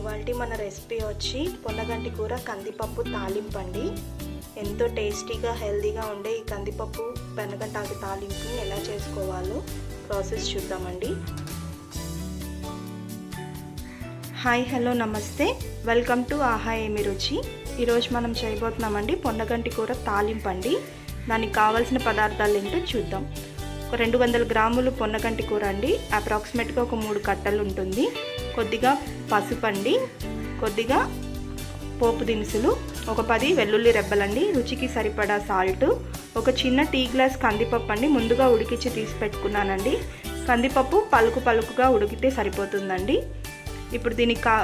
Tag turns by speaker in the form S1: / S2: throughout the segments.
S1: ఇవాల్టి మన రెసిపీ వచ్చి పొన్నగంటి కూర కందిపప్పు తాలింపు అండి. ఎంతో టేస్టీగా హెల్దీగా ఉండే ఈ కందిపప్పు పొన్నగంటి తాలింపుని ఎలా చేసుకోవాలో ప్రాసెస్ చూద్దామండి. హాయ్ హలో నమస్తే, వెల్కమ్ టు ఆహా ఏమి రుచి. ఈరోజు మనం చేయబోతున్నామండి పొన్నగంటి కూర తాలింపు అండి. దానికి కావాల్సిన పదార్థాలు ఏంటో చూద్దాం. ఒక 200 గ్రాములు పొన్నగంటి కూర అండి, అప్రాక్సిమేట్గా ఒక 3 కట్టలు ఉంటుంది. కొద్దిగా పసుపు అండి, కొద్దిగా పోపు దినుసులు, ఒక 10 వెల్లుల్లి రెబ్బలండి, రుచికి సరిపడా సాల్ట్, ఒక చిన్న టీ గ్లాస్ కందిపప్పు అండి, ముందుగా ఉడికించి తీసి పెట్టుకున్నానండి. కందిపప్పు పలుకుగా ఉడికితే సరిపోతుందండి. ఇప్పుడు దీనికి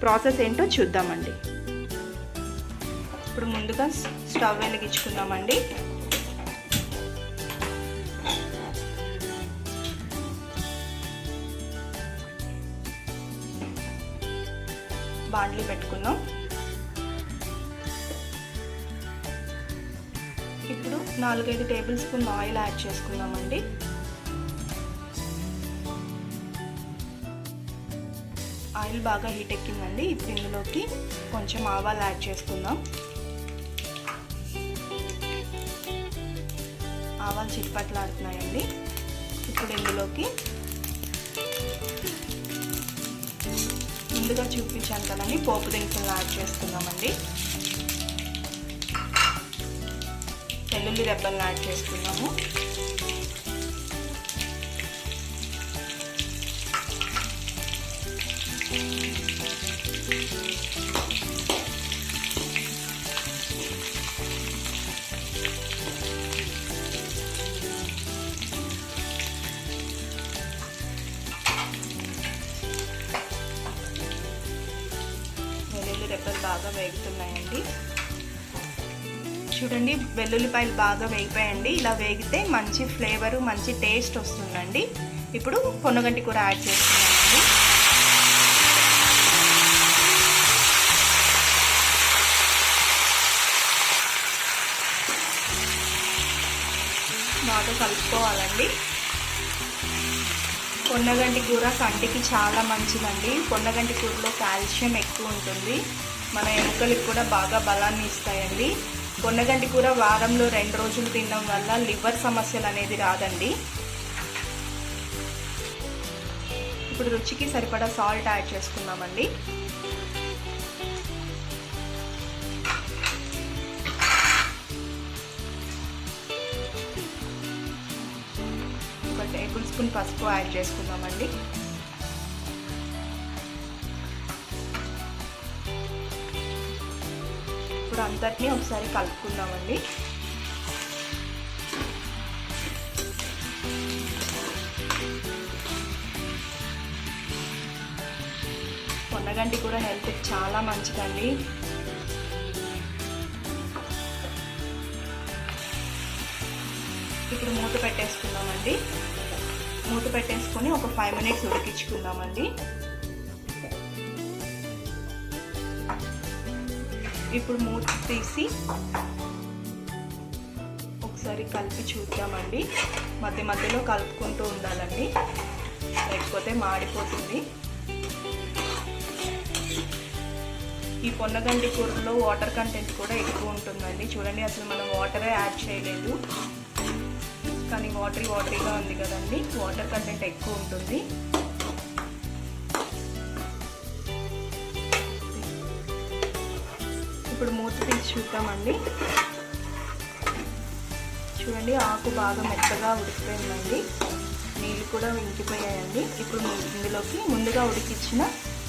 S1: ప్రాసెస్ ఏంటో చూద్దామండి. ఇప్పుడు ముందుగా స్టవ్ వెలిగించుకుందామండి. బాండ్లీ పెట్టుకుందాం. ఇప్పుడు 4-5 టేబుల్ స్పూన్ ఆయిల్ యాడ్ చేసుకుందామండి. ఆయిల్ బాగా హీట్ ఎక్కిందండి. ఇప్పుడు ఇందులోకి కొంచెం ఆవాలు యాడ్ చేసుకుందాం. ఆవాలు చిట్పట్లాడుతున్నాయండి. ఇప్పుడు ఇందులోకి ముందుగా చూపించాను కదండి పోపు దినుసులు యాడ్ చేసుకుందామండి. వెల్లుల్లి రెబ్బలను యాడ్ చేసుకున్నాము. రెబ్బలు బాగా వేగుతున్నాయండి. చూడండి, వెల్లుల్లిపాయలు బాగా వేగిపోయాయండి. ఇలా వేగితే మంచి ఫ్లేవరు, మంచి టేస్ట్ వస్తుందండి. ఇప్పుడు పొన్నగంటి కూర యాడ్ చేస్తున్నామండి. బాగా కలుపుకోవాలండి. పొన్నగంటి కూర కంటికి చాలా మంచిదండి. పొన్నగంటి కూరలో కాల్షియం ఎక్కువ ఉంటుంది. మన ఎముకలకు కూడా బాగా బలాన్ని ఇస్తాయండి. పొన్నగంటి కూర వారంలో 2 రోజులు తినడం వల్ల లివర్ సమస్యలు అనేది రాదండి. ఇప్పుడు రుచికి సరిపడా సాల్ట్ యాడ్ చేసుకుందామండి. ఒక టేబుల్ స్పూన్ పసుపు యాడ్ చేసుకుందామండి. ఇప్పుడు అంతటినీ ఒకసారి కలుపుకుందామండి. పొన్నగంటి కూర హెల్త్కి చాలా మంచిదండి. ఇప్పుడు మూత పెట్టేసుకుందామండి. మూత పెట్టేసుకొని ఒక 5 మినిట్స్ ఉడికించుకుందామండి. ఇప్పుడు మూత తీసి ఒకసారి కలిపి చూద్దామండి. మధ్యలో కలుపుకుంటూ ఉండాలండి, లేకపోతే మాడిపోతుంది. ఈ పొన్నగంటి కూరలో వాటర్ కంటెంట్ కూడా ఎక్కువ ఉంటుందండి. చూడండి, అసలు మనం వాటరే యాడ్ చేయలేదు, కానీ వాటరీగా ఉంది కదండి. వాటర్ కంటెంట్ ఎక్కువ ఉంటుంది. ఇప్పుడు మూత తీసి చూద్దామండి. చూడండి, ఆకు బాగా మెత్తగా ఉడికిపోయిందండి. నీళ్ళు కూడా ఇంకిపోయాయండి. ఇప్పుడు ఇందులోకి ముందుగా ఉడికించిన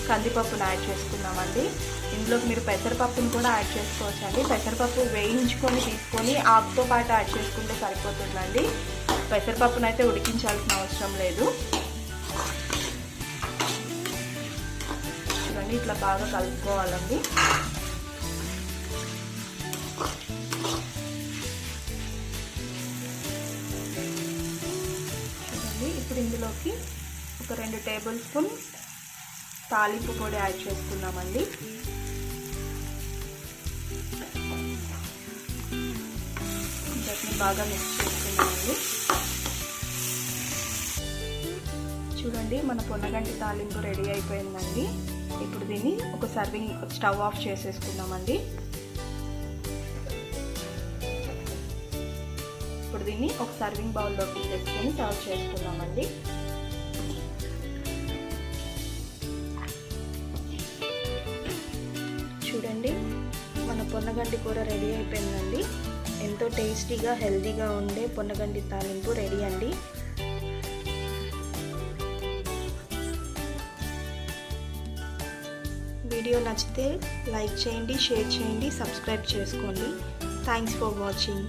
S1: కందిపప్పును యాడ్ చేసుకుందామండి. ఇందులోకి మీరు పెసరపప్పును కూడా యాడ్ చేసుకోవచ్చండి. పెసరపప్పు వేయించుకొని తీసుకొని ఆకుతో పాటు యాడ్ చేసుకుంటే సరిపోతుందండి. పెసరపప్పును అయితే ఉడికించాల్సిన అవసరం లేదు. చూడండి, ఇట్లా బాగా కలుపుకోవాలండి. ఇప్పుడు ఇందులోకి ఒక 2 టేబుల్ స్పూన్ తాలింపు పొడి యాడ్ చేసుకున్నామండి. చట్నీ బాగా మిక్స్ చేసుకున్నామండి. చూడండి, మన పొన్నగంటి తాలింపు రెడీ అయిపోయిందండి. ఇప్పుడు దీన్ని ఒక స్టవ్ ఆఫ్ చేసేసుకుందామండి. ఇప్పుడు దీన్ని ఒక సర్వింగ్ బౌల్లోకి తీసుకొని సర్వ్ చేసుకుందామండి. చూడండి, మన పొన్నగంటి కూర రెడీ అయిపోయిందండి. ఎంతో టేస్టీగా హెల్తీగా ఉండే పొన్నగంటి తాలింపు రెడీ అండి. వీడియో నచ్చితే లైక్ చేయండి, షేర్ చేయండి, సబ్స్క్రైబ్ చేసుకోండి. Thanks for watching.